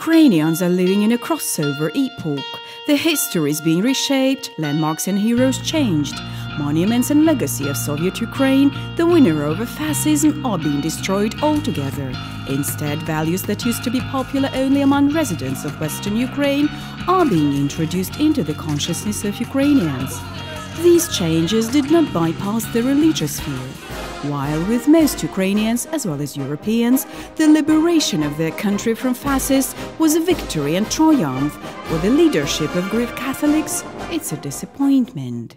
Ukrainians are living in a crossover epoch. Their history is being reshaped, landmarks and heroes changed. Monuments and legacy of Soviet Ukraine, the winner over fascism, are being destroyed altogether. Instead, values that used to be popular only among residents of Western Ukraine are being introduced into the consciousness of Ukrainians. These changes did not bypass the religious sphere. While with most Ukrainians, as well as Europeans, the liberation of their country from fascists was a victory and triumph, for the leadership of Greek Catholics, it's a disappointment.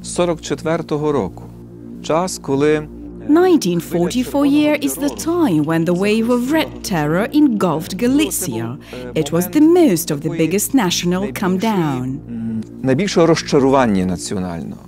44-го року. Час, коли 1944 year is the time when the wave of Red Terror engulfed Galicia. It was the most of the biggest national come down. найбільшого розчарування національного.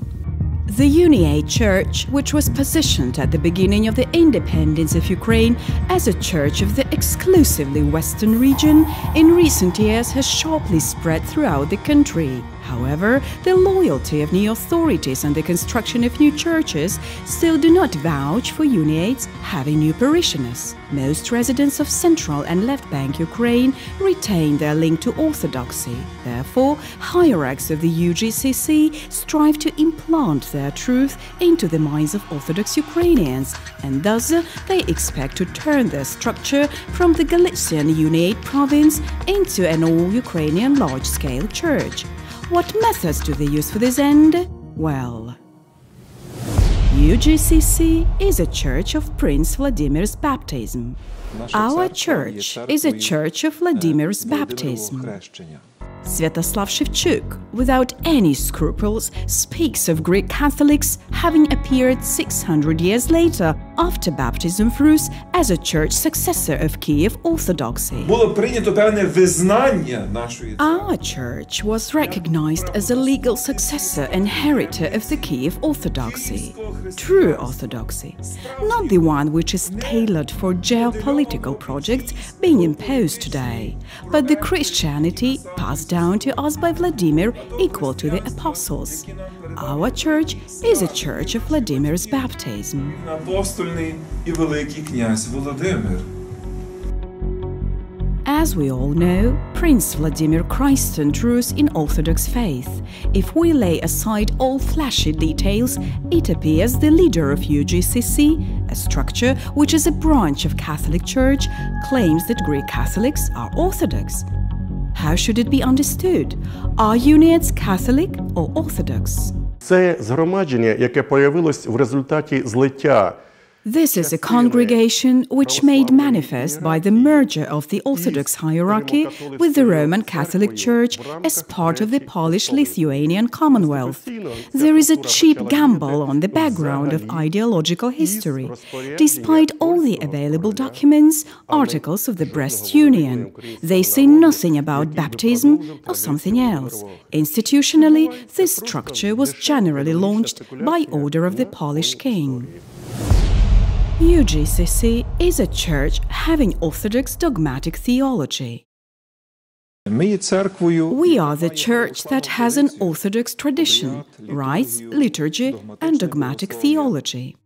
The Uniate Church, which was positioned at the beginning of the independence of Ukraine as a church of the exclusively Western region, in recent years has sharply spread throughout the country. However, the loyalty of new authorities and the construction of new churches still do not vouch for Uniates having new parishioners. Most residents of central and left bank Ukraine retain their link to Orthodoxy. Therefore, hierarchs of the UGCC strive to implant their truth into the minds of Orthodox Ukrainians, and thus they expect to turn their structure from the Galician Uniate province into an all-Ukrainian large-scale church. What methods do they use for this end? Well, UGCC is a church of Prince Vladimir's baptism. Our church is a church of Vladimir's baptism. Sviatoslav Shevchuk, without any scruples, speaks of Greek Catholics having appeared 600 years later after baptism of Rus as a church successor of Kiev Orthodoxy. Our church was recognized as a legal successor and inheritor of the Kiev Orthodoxy, true Orthodoxy, not the one which is tailored for geopolitical projects being imposed today, but the Christianity passed down to us by Vladimir equal to the apostles. Our church is a church of Vladimir's baptism. As we all know, Prince Vladimir christened Rus in Orthodox faith. If we lay aside all flashy details, it appears the leader of UGCC, a structure which is a branch of Catholic Church, claims that Greek Catholics are Orthodox. How should it be understood? Are Uniates Catholic or Orthodox? Це згромадження, яке появилось в результаті злиття. This is a congregation which made manifest by the merger of the Orthodox hierarchy with the Roman Catholic Church as part of the Polish-Lithuanian Commonwealth. There is a cheap gamble on the background of ideological history, despite all the available documents, articles of the Brest Union. They say nothing about baptism or something else. Institutionally, this structure was generally launched by order of the Polish king. UGCC is a church having Orthodox dogmatic theology. We are the church that has an Orthodox tradition, rites, liturgy, and dogmatic theology.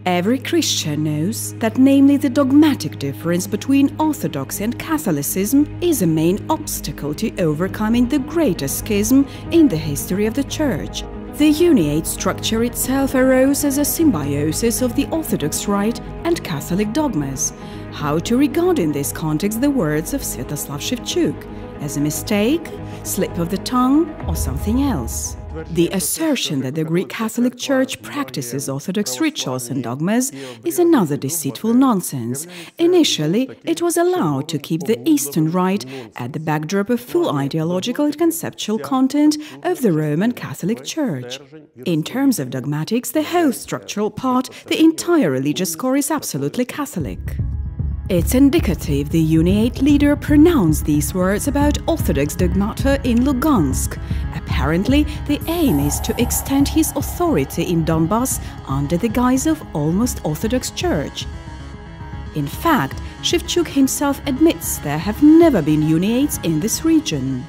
Every Christian knows that namely the dogmatic difference between Orthodoxy and Catholicism is a main obstacle to overcoming the greatest schism in the history of the Church. The Uniate structure itself arose as a symbiosis of the Orthodox rite and Catholic dogmas. How to regard in this context the words of Sviatoslav Shevchuk? As a mistake, slip of the tongue, or something else? The assertion that the Greek Catholic Church practices Orthodox rituals and dogmas is another deceitful nonsense. Initially, it was allowed to keep the Eastern Rite at the backdrop of full ideological and conceptual content of the Roman Catholic Church. In terms of dogmatics, the whole structural part, the entire religious core is absolutely Catholic. It's indicative the Uniate leader pronounced these words about Orthodox dogmata in Lugansk. Apparently, the aim is to extend his authority in Donbass under the guise of almost Orthodox Church. In fact, Shevchuk himself admits there have never been Uniates in this region.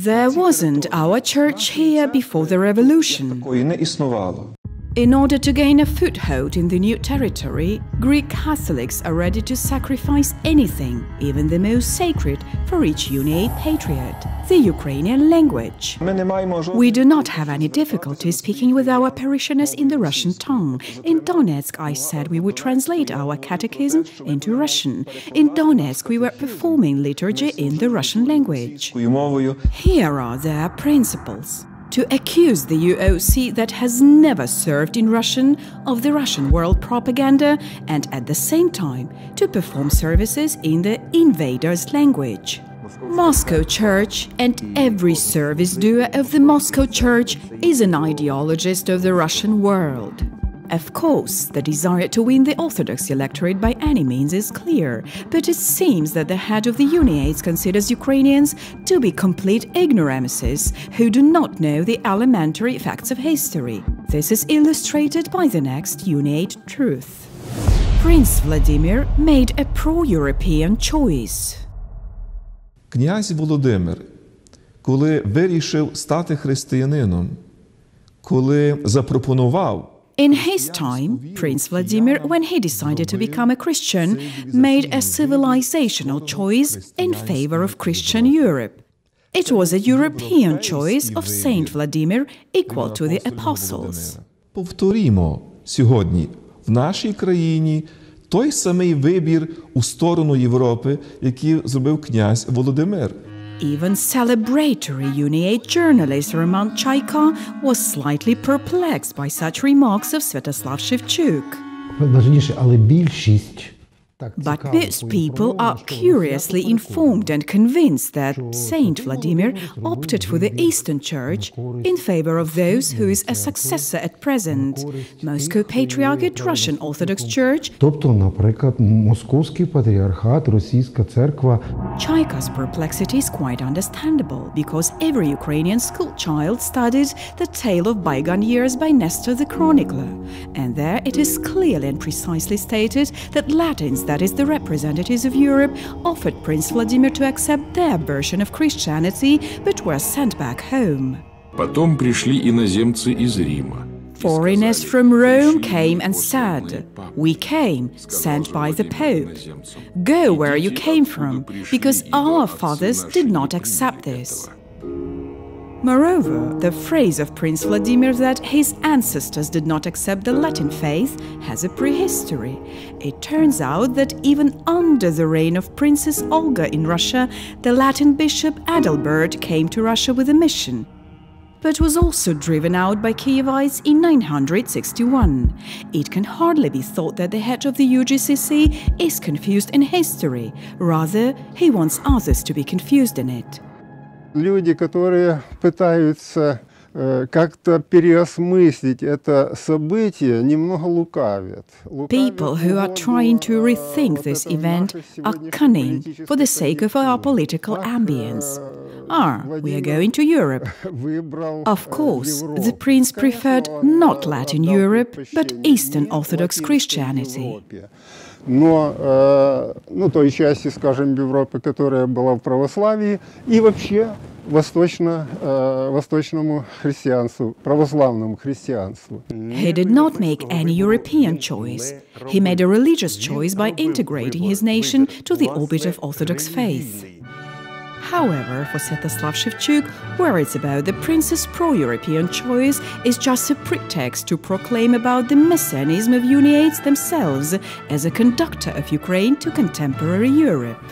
There wasn't our church here before the revolution. In order to gain a foothold in the new territory, Greek Catholics are ready to sacrifice anything, even the most sacred, for each Uniate patriot, the Ukrainian language. We do not have any difficulty speaking with our parishioners in the Russian tongue. In Donetsk, I said we would translate our catechism into Russian. In Donetsk, we were performing liturgy in the Russian language. Here are their principles. To accuse the UOC that has never served in Russian of the Russian world propaganda and at the same time to perform services in the invaders' language. Moscow Church and every service doer of the Moscow Church is an ideologist of the Russian world. Of course, the desire to win the Orthodox electorate by any means is clear, but it seems that the head of the Uniates considers Ukrainians to be complete ignoramuses who do not know the elementary facts of history. This is illustrated by the next Uniate truth. Prince Vladimir made a pro-European choice. Князь Володимир, коли вирішив стати християнином, коли запропонував In his time, Prince Vladimir, when he decided to become a Christian, made a civilizational choice in favor of Christian Europe. It was a European choice of Saint Vladimir equal to the apostles. Повторімо сьогодні в нашій країні той самий вибір у сторону Європи, який зробив князь Володимир. Even celebratory Uniate journalist Roman Chaika was slightly perplexed by such remarks of Sviatoslav Shevchuk. But most people are curiously informed and convinced that Saint Vladimir opted for the Eastern Church in favor of those who is a successor at present, Moscow Patriarchate, Russian Orthodox Church. Chaika's perplexity is quite understandable, because every Ukrainian school child studied the tale of bygone years by Nestor the Chronicler, and there it is clearly and precisely stated that Latins, that is the representatives of Europe, offered Prince Vladimir to accept their version of Christianity, but were sent back home. Потом пришли иноземцы из Рима. Foreigners from Rome came and said, "We came, sent by the Pope. Go where you came from, because our fathers did not accept this." Moreover, the phrase of Prince Vladimir that his ancestors did not accept the Latin faith has a prehistory. It turns out that even under the reign of Princess Olga in Russia, the Latin bishop Adalbert came to Russia with a mission, but was also driven out by Kievites in 961. It can hardly be thought that the head of the UGCC is confused in history. Rather, he wants others to be confused in it. Люди, которые пытаются как-то переосмыслить это событие, немного лукавят. People who are trying to rethink this event are cunning for the sake of our political ambience. We are going to Europe. Of course, the prince preferred not Latin Europe, but Eastern Orthodox Christianity. Но той части, скажем, Европы, которая была в православии, и вообще восточному христианству, православному христианству. He did not make any European choice. He made a religious choice by integrating his nation to the orbit of Orthodox faith. However, for Sviatoslav Shevchuk, words about the prince's pro-European choice is just a pretext to proclaim about the messianism of Uniates themselves as a conductor of Ukraine to contemporary Europe.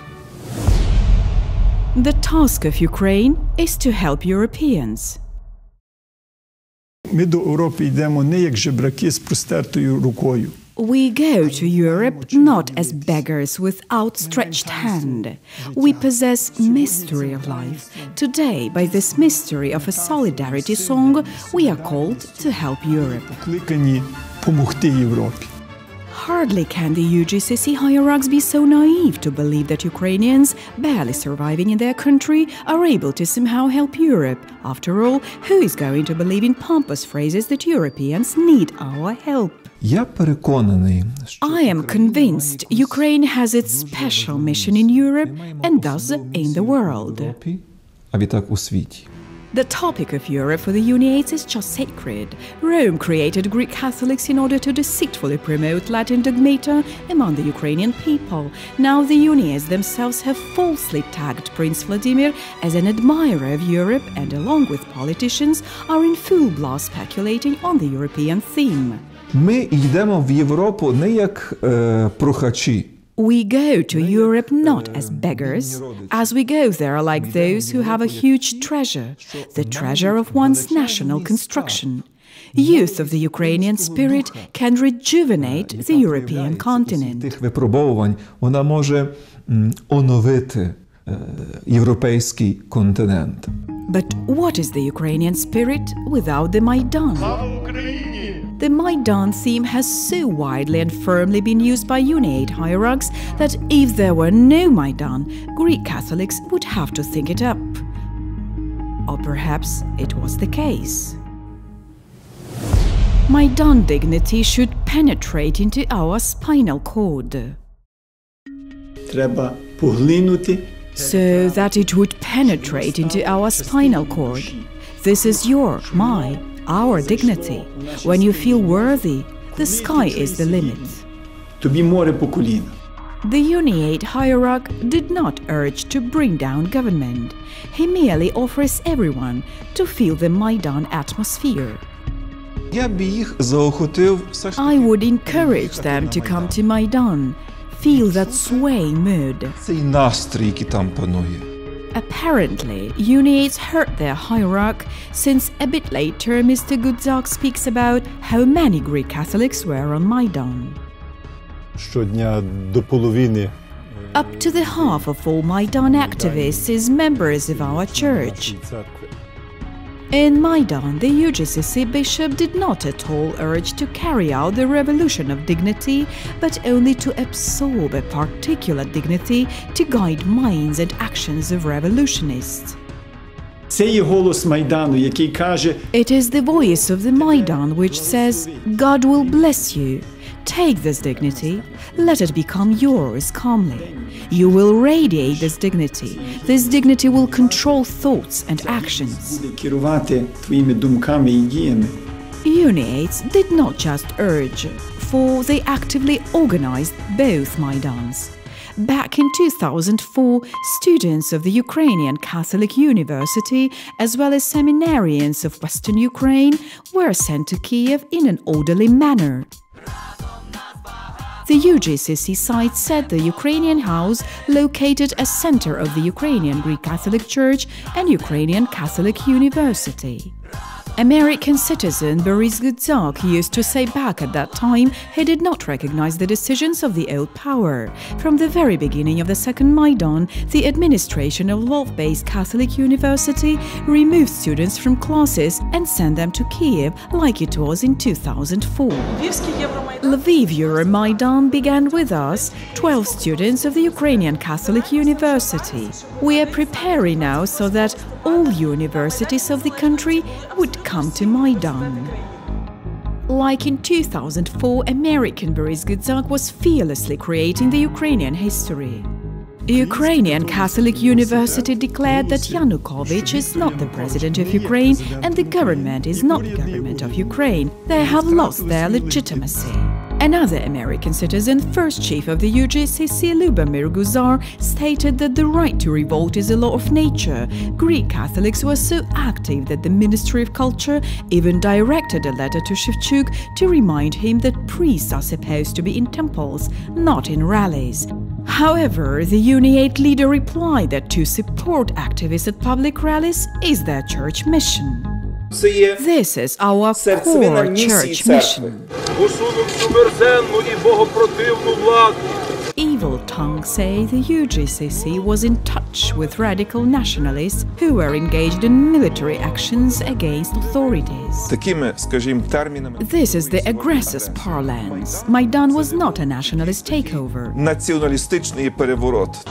The task of Ukraine is to help Europeans. Ми до Європи йдемо не як жебраки з простертою рукою. We go to Europe not as beggars with outstretched hand. We possess mystery of life. Today, by this mystery of a solidarity song, we are called to help Europe. Покликані помогти Європі. Hardly can the UGCC hierarchs be so naive to believe that Ukrainians, barely surviving in their country, are able to somehow help Europe. After all, who is going to believe in pompous phrases that Europeans need our help? Я переконаний, що I am convinced Ukraine has its special mission in Europe and thus in the world. а відтак у світі. The topic of Europe for the Uniates is just sacred. Rome created Greek Catholics in order to deceitfully promote Latin dogmata among the Ukrainian people. Now the Uniates themselves have falsely tagged Prince Vladimir as an admirer of Europe and, along with politicians, are in full blast speculating on the European theme. Ми йдемо в Європу не як прохачі. We go to Europe not as beggars, as we go there like those who have a huge treasure, the treasure of one's national construction. Youth of the Ukrainian spirit can rejuvenate the European continent. Тих випробовувань вона може оновити європейський континент. But what is the Ukrainian spirit without the Maidan? The Maidan theme has so widely and firmly been used by Uniate hierarchs that if there were no Maidan, Greek Catholics would have to think it up. Or perhaps it was the case. Maidan dignity should penetrate into our spinal cord, Треба поглинути. so that it would penetrate into our spinal cord. This is our dignity. When you feel worthy, the sky is the limit. Тобі море по коліна. The Uniate hierarch did not urge to bring down government. He merely offers everyone to feel the Maidan atmosphere. Я б їх заохотив все ж I would encourage them to come to Maidan, feel that swaying mood. цей настрій, який там панує. Apparently, Uniates hurt their hierarch, since a bit later Mr. Gudzak speaks about how many Greek Catholics were on Maidan. Щодня до половини Up to the half of all Maidan activists is members of our church. In Maidan, the UGCC bishop did not at all urge to carry out the revolution of dignity, but only to absorb a particular dignity to guide minds and actions of revolutionists. Це є голос Майдану, який каже: It is the voice of the Maidan which says, God will bless you. Take this dignity, let it become yours calmly. You will radiate this dignity. This dignity will control thoughts and actions. буде керувати твоїми думками і діями. Uniates did not just urge, for they actively organized both Maidans. Back in 2004, students of the Ukrainian Catholic University, as well as seminarians of Western Ukraine, were sent to Kiev in an orderly manner. The UGCC site said the Ukrainian House, located as center of the Ukrainian Greek Catholic Church and Ukrainian Catholic University. American citizen Boris Gudzak used to say back at that time he did not recognize the decisions of the old power. From the very beginning of the Second Maidan, the administration of Lvov-based Catholic University removed students from classes and sent them to Kiev like it was in 2004. Lviv Euromaidan began with us, 12 students of the Ukrainian Catholic University. We are preparing now so that all universities of the country would come to Maidan. Like in 2004, American Boris Gudzak was fearlessly creating the Ukrainian history. Ukrainian Catholic University declared that Yanukovich is not the president of Ukraine and the government is not the government of Ukraine. They have lost their legitimacy. Another American citizen, first chief of the UGCC, Lyubomir Guzar, stated that the right to revolt is a law of nature. Greek Catholics were so active that the Ministry of Culture even directed a letter to Shevchuk to remind him that priests are supposed to be in temples, not in rallies. However, the Uniate leader replied that to support activists at public rallies is their church mission. This is our core church mission. Evil tongues say the UGCC was in touch with radical nationalists who were engaged in military actions against authorities. Такими, скажімо, термінами This is the aggressor's parlance. Maidan was not a nationalist takeover. націоналістичний переворот.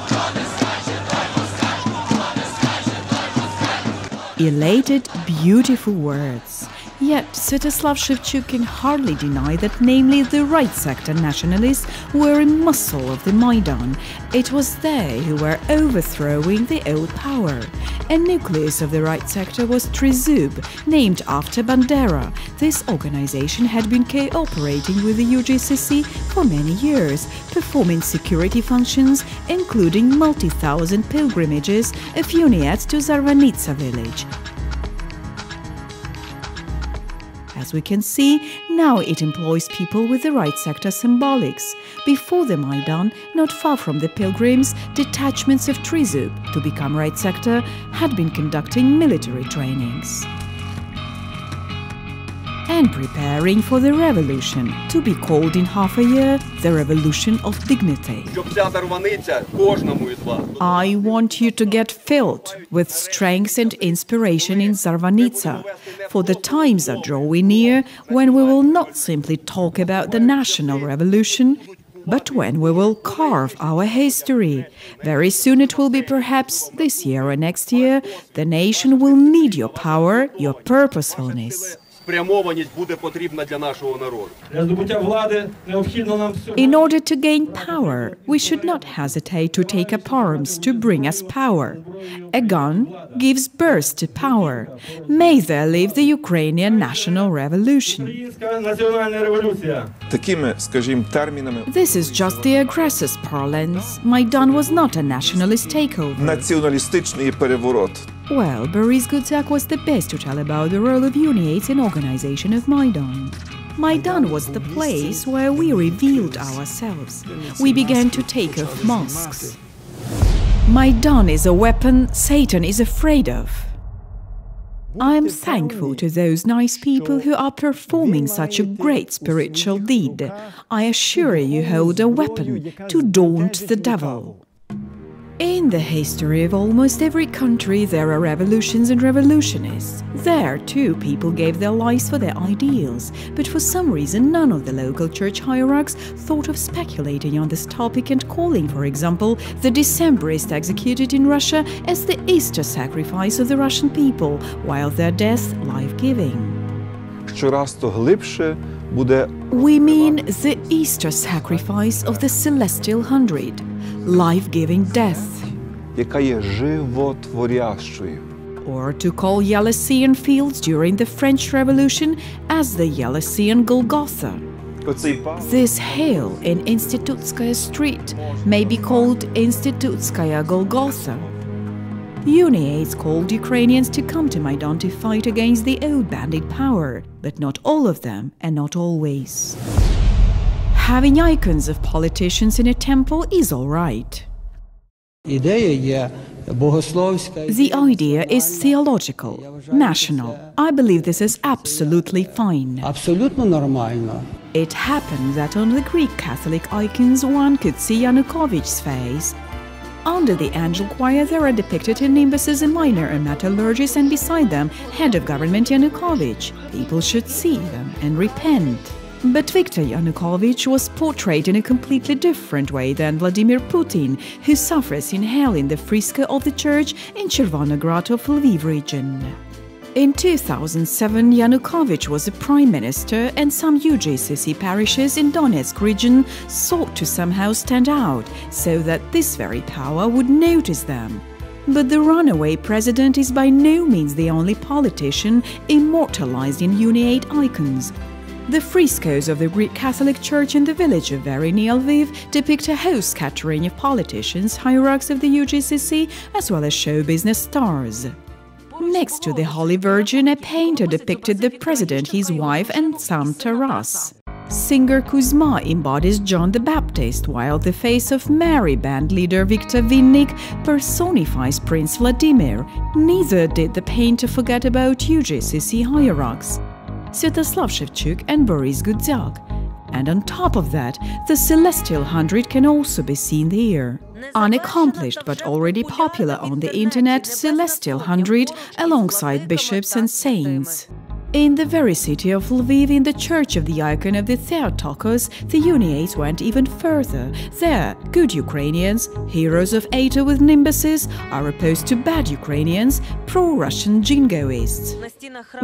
Elated, beautiful words. Yet Sviatoslav Shevchuk can hardly deny that namely the right sector nationalists were a muscle of the Maidan. It was they who were overthrowing the old power. A nucleus of the right sector was Trizub, named after Bandera. This organization had been cooperating with the UGCC for many years, performing security functions, including multi-thousand pilgrimages of Uniates to Zarvanitsa village. As we can see, now it employs people with the right sector symbolics. Before the Maidan, not far from the pilgrims, detachments of Trizub, to become right sector, had been conducting military trainings and preparing for the revolution, to be called in half a year the Revolution of Dignity. I want you to get filled with strength and inspiration in Zarvanitsa, for the times are drawing near when we will not simply talk about the national revolution, but when we will carve our history. Very soon it will be, perhaps this year or next year, the nation will need your power, your purposefulness. In order to gain power, we should not hesitate to take up arms to bring us power. A gun gives birth to power. May there live the Ukrainian national revolution. Такими, скажімо, термінами This is just the aggressor's parlance. Maidan was not a nationalist takeover. націоналістичний переворот. Well, Boris Gudzik was the best to tell about the role of Uniates in organization of Maidan. Maidan was the place where we revealed ourselves. We began to take off masks. Maidan is a weapon Satan is afraid of. I am thankful to those nice people who are performing such a great spiritual deed. I assure you hold a weapon to daunt the devil. In the history of almost every country, there are revolutions and revolutionists. There, too, people gave their lives for their ideals. But for some reason, none of the local church hierarchs thought of speculating on this topic and calling, for example, the Decembrists executed in Russia as the Easter sacrifice of the Russian people, while their death life-giving. Щораз то глибше буде We mean the Easter sacrifice of the Celestial Hundred, life-giving death. яка є животворящою. Or to call Yalesian fields during the French Revolution as the Yalesian Golgotha. Оцей пас This hill in Institutskaya Street may be called Institutskaya Golgotha. Uniates called Ukrainians to come to Maidan to fight against the old bandit power, but not all of them and not always. Having icons of politicians in a temple is all right. The idea is theological, national. I believe this is absolutely fine. It happened that on the Greek Catholic icons one could see Yanukovich's face. Under the angel choir there are depicted in nimbuses and minor and metallurgists, and beside them, head of government Yanukovych. People should see them and repent. But Viktor Yanukovych was portrayed in a completely different way than Vladimir Putin, who suffers in hell in the fresco of the church in Chervonograd of Lviv region. In 2007, Yanukovych was a prime minister, and some UGCC parishes in Donetsk region sought to somehow stand out, so that this very power would notice them. But the runaway president is by no means the only politician immortalized in Uniate icons. The frescoes of the Greek Catholic Church in the village of Verini, Lviv, depict a whole scattering of politicians, hierarchs of the UGCC, as well as show business stars. Next to the Holy Virgin, a painter depicted the president, his wife, and son Taras. Singer Kuzma embodies John the Baptist, while the face of Mary band leader Viktor Vinnik personifies Prince Vladimir. Neither did the painter forget about UGCC hierarchs, Sviatoslav Shevchuk and Boris Gudzik. And on top of that, the Celestial Hundred can also be seen here. Unaccomplished but already popular on the internet, Celestial Hundred alongside bishops and saints. In the very city of Lviv, in the church of the icon of the Theotokos, the Uniates went even further. There, good Ukrainians, heroes of ATO with nimbuses, are opposed to bad Ukrainians, pro-Russian jingoists.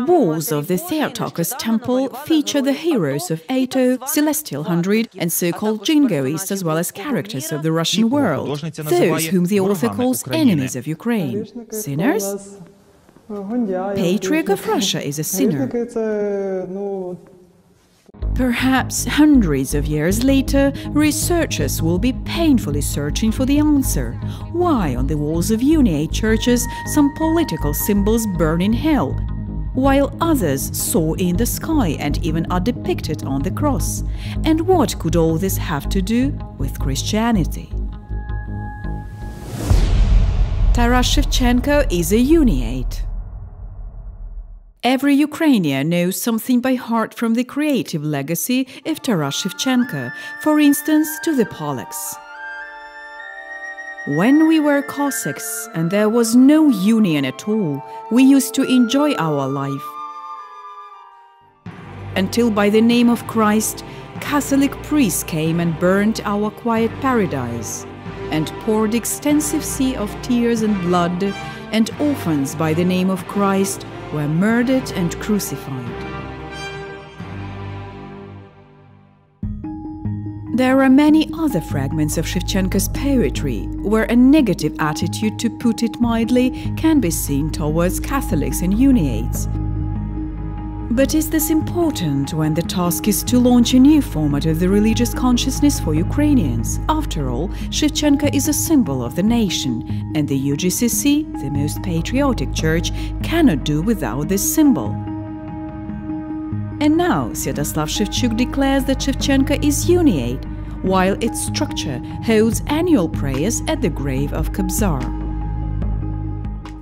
Walls of the Theotokos temple feature the heroes of ATO, Celestial Hundred, and so-called jingoists, as well as characters of the Russian world, those whom the author calls enemies of Ukraine. Sinners? Patriarch of Russia is a sinner. Perhaps hundreds of years later, researchers will be painfully searching for the answer. Why on the walls of Uniate churches some political symbols burn in hell, while others soar in the sky and even are depicted on the cross? And what could all this have to do with Christianity? Taras Shevchenko is a Uniate. Every Ukrainian knows something by heart from the creative legacy of Taras Shevchenko, for instance, to the Polacks. When we were Cossacks and there was no union at all, we used to enjoy our life. Until by the name of Christ, Catholic priests came and burned our quiet paradise, and poured extensive sea of tears and blood, and orphans by the name of Christ were murdered and crucified. There are many other fragments of Shevchenko's poetry where a negative attitude, to put it mildly, can be seen towards Catholics and Uniates. But is this important when the task is to launch a new format of the religious consciousness for Ukrainians? After all, Shevchenko is a symbol of the nation, and the UGCC, the most patriotic church, cannot do without this symbol. And now Sviatoslav Shevchuk declares that Shevchenko is Uniate, while its structure holds annual prayers at the grave of Kobzar.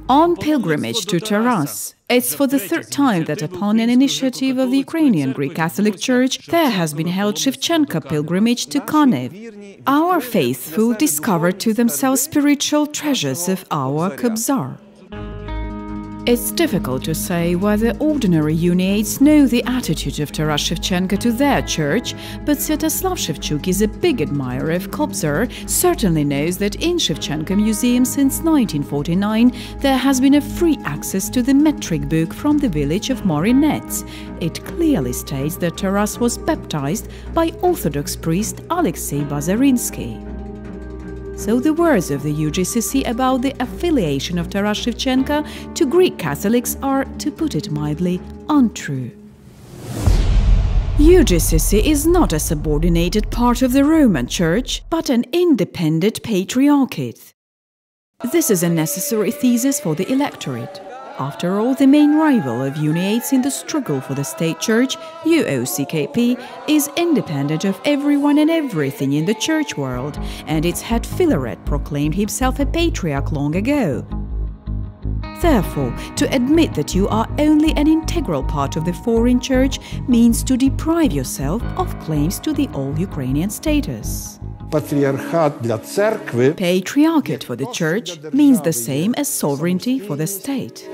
On pilgrimage to Taras, it's for the third time that upon an initiative of the Ukrainian Greek Catholic Church, there has been held Shevchenko pilgrimage to Kiev. Our faithful discovered to themselves spiritual treasures of our Kobzar. It's difficult to say whether ordinary Uniates know the attitude of Taras Shevchenko to their church, but Sviatoslav Shevchuk is a big admirer of Kobzar, certainly knows that in Shevchenko Museum since 1949 there has been a free access to the metric book from the village of Uniates. It clearly states that Taras was baptized by Orthodox priest Alexei Bazarinsky. So the words of the UGCC about the affiliation of Taras Shevchenko to Greek Catholics are, to put it mildly, untrue. UGCC is not a subordinated part of the Roman Church, but an independent patriarchate. This is a necessary thesis for the electorate. After all, the main rival of Uniates in the struggle for the state church, UOC-KP, is independent of everyone and everything in the church world, and its head Philaret proclaimed himself a patriarch long ago. Therefore, to admit that you are only an integral part of the foreign church means to deprive yourself of claims to the all-Ukrainian status. Patriarchate for the church means the same as sovereignty for the state.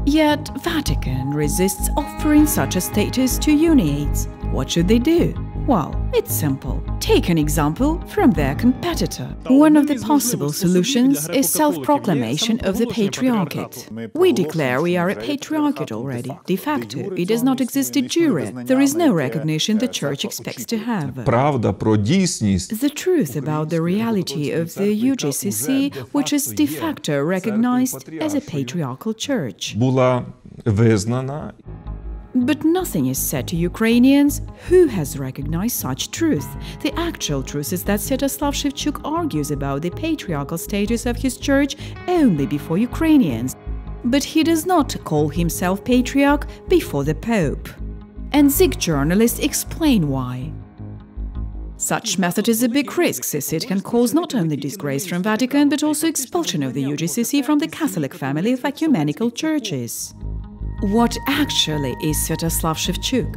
Yet Vatican resists offering such a status to Uniates. What should they do? Well, it's simple. Take an example from their competitor. One of the possible solutions is self-proclamation of the patriarchate. We declare we are a patriarchate already, de facto. It does not exist de jure. There is no recognition the Church expects to have. The truth about the reality of the UGCC, which is de facto recognized as a patriarchal church. But nothing is said to Ukrainians who has recognized such truth. The actual truth is that Sviatoslav Shevchuk argues about the patriarchal status of his church only before Ukrainians, but he does not call himself patriarch before the Pope. And Zik journalists explain why. Such method is a big risk, since it can cause not only disgrace from Vatican, but also expulsion of the UGCC from the Catholic family of ecumenical churches. What actually is Sviatoslav Shevchuk?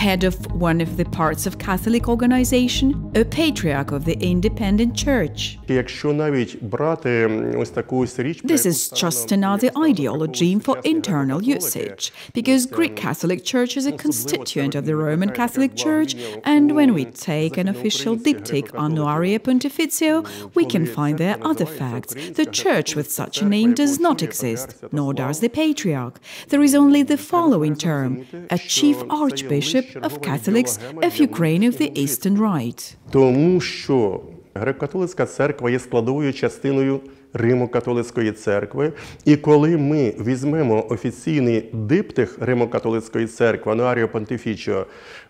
head of one of the parts of Catholic organization, a patriarch of the independent church. Якщо навіть брати ось таку ось річ, This is just another ideology for internal usage, because Greek Catholic Church is a constituent of the Roman Catholic Church, and when we take an official diptych Annuaria Pontificio, we can find there other facts. The church with such a name does not exist, nor does the patriarch. There is only the following term, a chief archbishop of Catholics of Ukraine of the Eastern Rite. Тому що Греко-католицька церква є складовою частиною Римо-католицької церкви, і коли ми візьмемо офіційний диптих Римо-католицької церкви Annuaria Pontificio,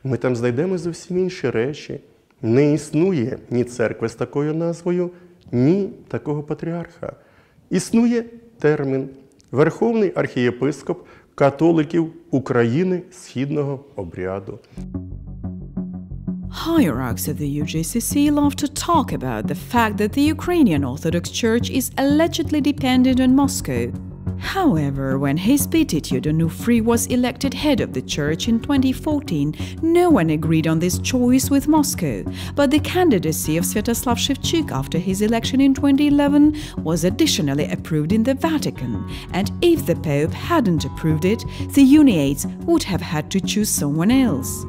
ми там знайдемо зовсім інші речі. Не існує ні церкви з такою назвою, ні такого патріарха. Існує термін «Верховний архієпископ католиків України східного обряду». Hierarchs of the UGCC love to talk about the fact that the Ukrainian Orthodox Church is allegedly dependent on Moscow. However, when His Beatitude Onufri was elected head of the church in 2014, no one agreed on this choice with Moscow, but the candidacy of Sviatoslav Shevchuk after his election in 2011 was additionally approved in the Vatican, and if the Pope hadn't approved it, the Uniates would have had to choose someone else.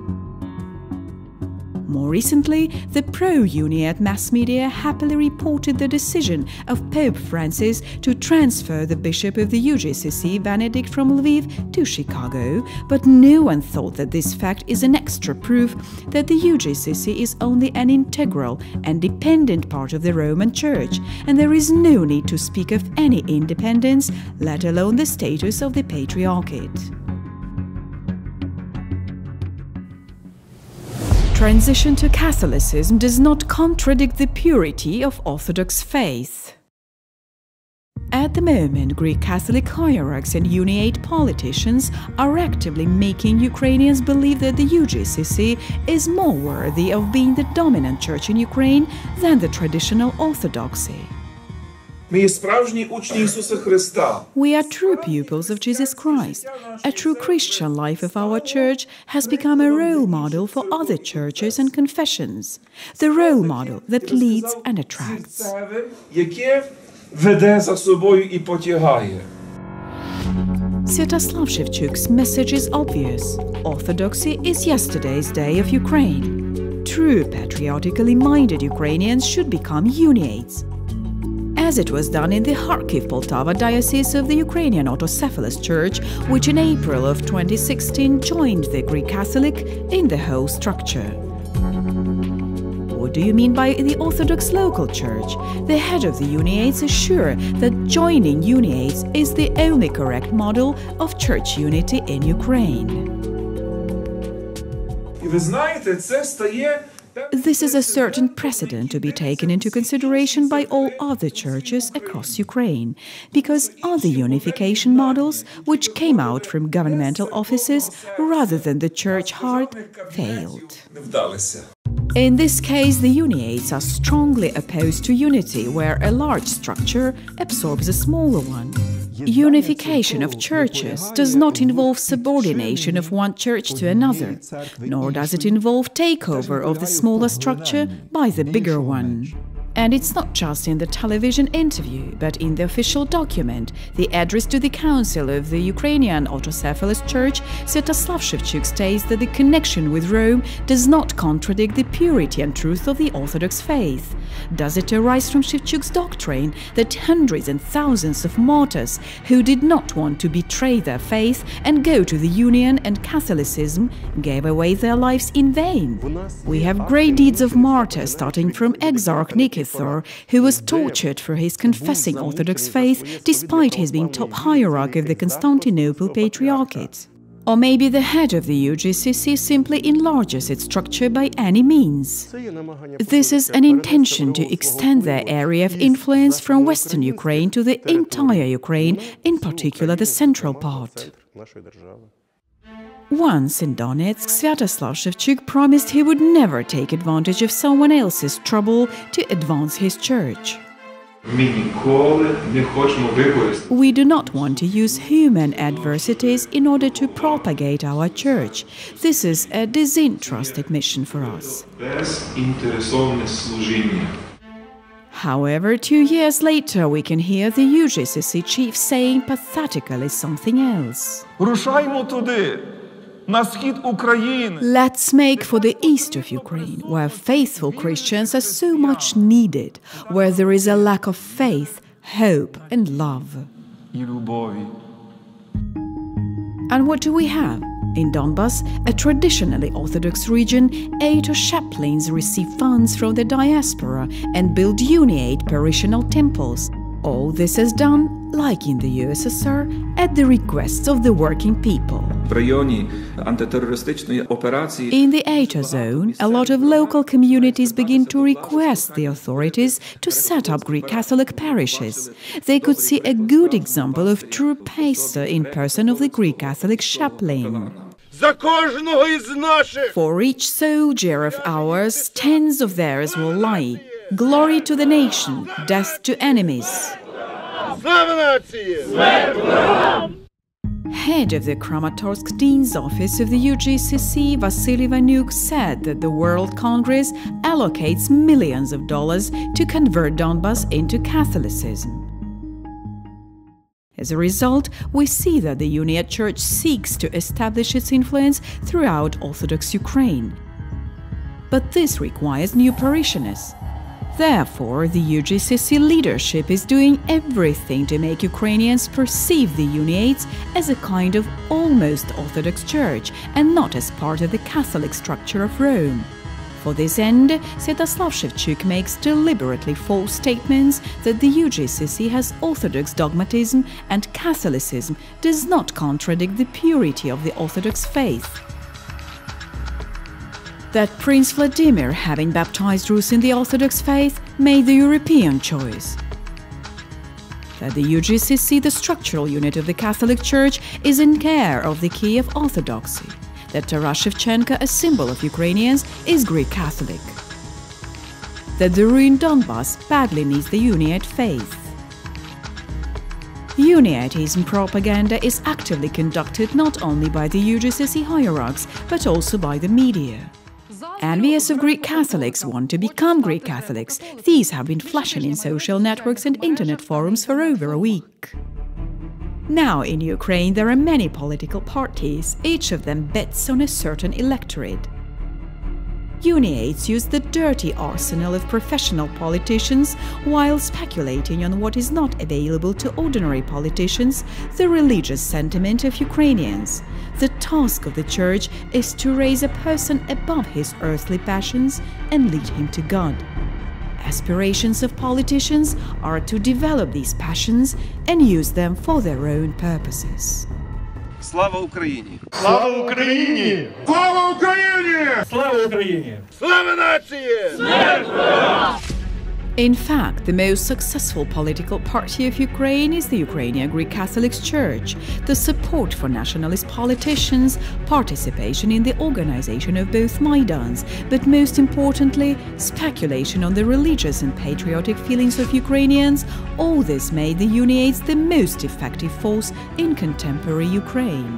More recently, the pro-Uniate mass media happily reported the decision of Pope Francis to transfer the bishop of the UGCC, Benedict, from Lviv to Chicago, but no one thought that this fact is an extra proof that the UGCC is only an integral and dependent part of the Roman Church, and there is no need to speak of any independence, let alone the status of the Patriarchate. Transition to Catholicism does not contradict the purity of Orthodox faith. At the moment, Greek Catholic hierarchs and Uniate politicians are actively making Ukrainians believe that the UGCC is more worthy of being the dominant church in Ukraine than the traditional Orthodoxy. Ми є справжні учні Ісуса Христа. We are true pupils of Jesus Christ. A true Christian life of our church has become a role model for other churches and confessions. The role model that leads and attracts. Яке веде за собою і потягає. Sviatoslav Shevchuk's message is obvious. Orthodoxy is yesterday's day of Ukraine. True patriotically minded Ukrainians should become Uniates, as it was done in the Kharkiv-Poltava diocese of the Ukrainian Orthodox Church, which in April of 2016 joined the Greek Catholic in the whole structure. What do you mean by the Orthodox local church? The head of the Uniates is sure that joining Uniates is the only correct model of church unity in Ukraine. І ви знаєте, це стає This is a certain precedent to be taken into consideration by all other churches across Ukraine, because other unification models, which came out from governmental offices rather than the church heart, failed. In this case, the Uniates are strongly opposed to unity, where a large structure absorbs a smaller one. Unification of churches does not involve subordination of one church to another, nor does it involve takeover of the smaller structure by the bigger one. And it's not just in the television interview, but in the official document, the address to the Council of the Ukrainian Orthodox Church, Sviatoslav Shevchuk states that the connection with Rome does not contradict the purity and truth of the Orthodox faith. Does it arise from Shevchuk's doctrine that hundreds and thousands of martyrs who did not want to betray their faith and go to the Union and Catholicism gave away their lives in vain? We have great deeds of martyrs, starting from Exarch Nicaphor, who was tortured for his confessing Orthodox faith despite his being top hierarch of the Constantinople Patriarchate. Or maybe the head of the UGCC simply enlarges its structure by any means. This is an intention to extend their area of influence from Western Ukraine to the entire Ukraine, in particular the central part. Once in Donetsk, Sviatoslav Shevchuk promised he would never take advantage of someone else's trouble to advance his church. We do not want to use human adversities in order to propagate our church. This is a disinterested mission for us. However, 2 years later, we can hear the UGCC chief saying pathetically something else. Let's make for the east of Ukraine, where faithful Christians are so much needed, where there is a lack of faith, hope and love. And what do we have? In Donbas, a traditionally Orthodox region, 8 chaplains receive funds from the diaspora and build Uniate parishional temples. All this is done, like in the USSR, at the request of the working people. In the ATO zone, a lot of local communities begin to request the authorities to set up Greek Catholic parishes. They could see a good example of true pastor in person of the Greek Catholic chaplain. For each soldier of ours, tens of theirs will lie. Glory to the nation, death to enemies. Head of the Kramatorsk Dean's Office of the UGCC, Vasily Ivanuk, said that the World Congress allocates millions of dollars to convert Donbas into Catholicism. As a result, we see that the Uniate Church seeks to establish its influence throughout Orthodox Ukraine. But this requires new parishioners. Therefore, the UGCC leadership is doing everything to make Ukrainians perceive the Uniates as a kind of almost Orthodox Church and not as part of the Catholic structure of Rome. For this end, Sviatoslav Shevchuk makes deliberately false statements that the UGCC has Orthodox dogmatism and Catholicism does not contradict the purity of the Orthodox faith. That Prince Vladimir, having baptized Rus in the Orthodox faith, made the European choice. That the UGCC, the structural unit of the Catholic Church, is in care of the Kiev Orthodoxy. That Taras Shevchenko, a symbol of Ukrainians, is Greek Catholic. That the ruined Donbas badly needs the Uniate faith. Uniatism propaganda is actively conducted not only by the UGCC hierarchs, but also by the media. Envious of Greek Catholics want to become Greek Catholics. These have been flashing in social networks and internet forums for over a week. Now in Ukraine there are many political parties, each of them bets on a certain electorate. Uniates use the dirty arsenal of professional politicians while speculating on what is not available to ordinary politicians, the religious sentiment of Ukrainians. The task of the Church is to raise a person above his earthly passions and lead him to God. Aspirations of politicians are to develop these passions and use them for their own purposes. Слава Україні! Слава Україні! Слава Україні! Слава Україні! Слава нації! In fact, the most successful political party of Ukraine is the Ukrainian Greek Catholic Church. The support for nationalist politicians, participation in the organization of both Maidans, but most importantly, speculation on the religious and patriotic feelings of Ukrainians, all this made the Uniates the most effective force in contemporary Ukraine.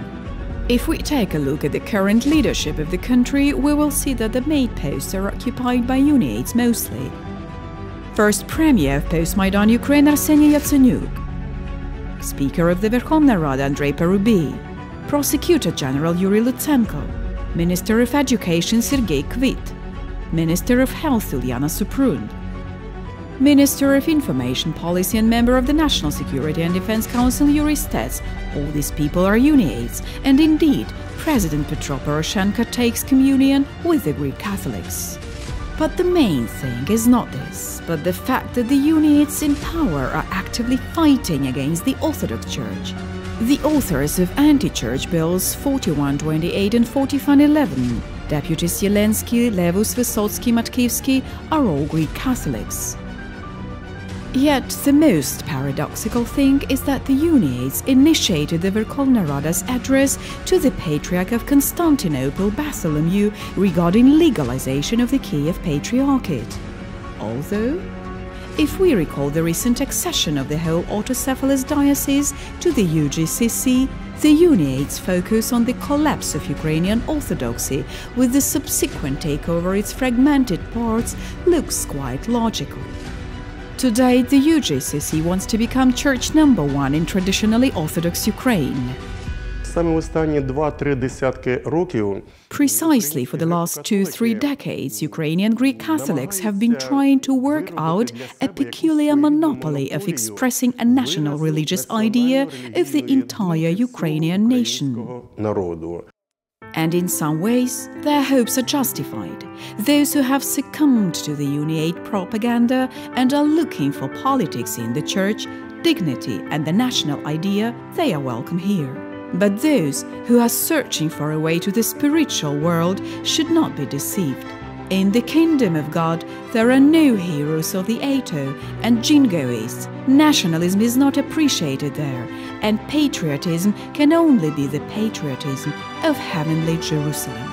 If we take a look at the current leadership of the country, we will see that the main posts are occupied by Uniates mostly. First Premier of post-Maidan Ukraine Arseniy Yatsenyuk, Speaker of the Verkhovna Rada Andrei Parubiy, Prosecutor General Yuri Lutsenko, Minister of Education Sergei Kvit, Minister of Health Ilyana Suprun, Minister of Information Policy and member of the National Security and Defense Council Yuri Stets. All these people are Uniates, and indeed, President Petro Poroshenko takes communion with the Greek Catholics. But the main thing is not this, but the fact that the Uniates in power are actively fighting against the Orthodox Church. The authors of anti-church bills 4128 and 4511, Deputies Zelensky, Levus, Vysotsky, Matkivsky, are all Greek Catholics. Yet the most paradoxical thing is that the Uniates initiated the Verkhovna Rada's address to the Patriarch of Constantinople, Bartholomew, regarding legalization of the Kiev Patriarchate. Although, If we recall the recent accession of the whole autocephalous diocese to the UGCC, the Uniates focus on the collapse of Ukrainian Orthodoxy with the subsequent takeover of its fragmented parts looks quite logical. Today, the UGCC wants to become church number one in traditionally Orthodox Ukraine. Саме останні 2-3 десятки років Precisely for the last 2-3 decades, Ukrainian Greek Catholics have been trying to work out a peculiar monopoly of expressing a national religious idea of the entire Ukrainian nation. народу. And in some ways, their hopes are justified. Those who have succumbed to the Uniate propaganda and are looking for politics in the church, dignity and the national idea, they are welcome here. But those who are searching for a way to the spiritual world should not be deceived. In the kingdom of God, there are no heroes of the Ato and jingoists. Nationalism is not appreciated there, and patriotism can only be the patriotism of heavenly Jerusalem.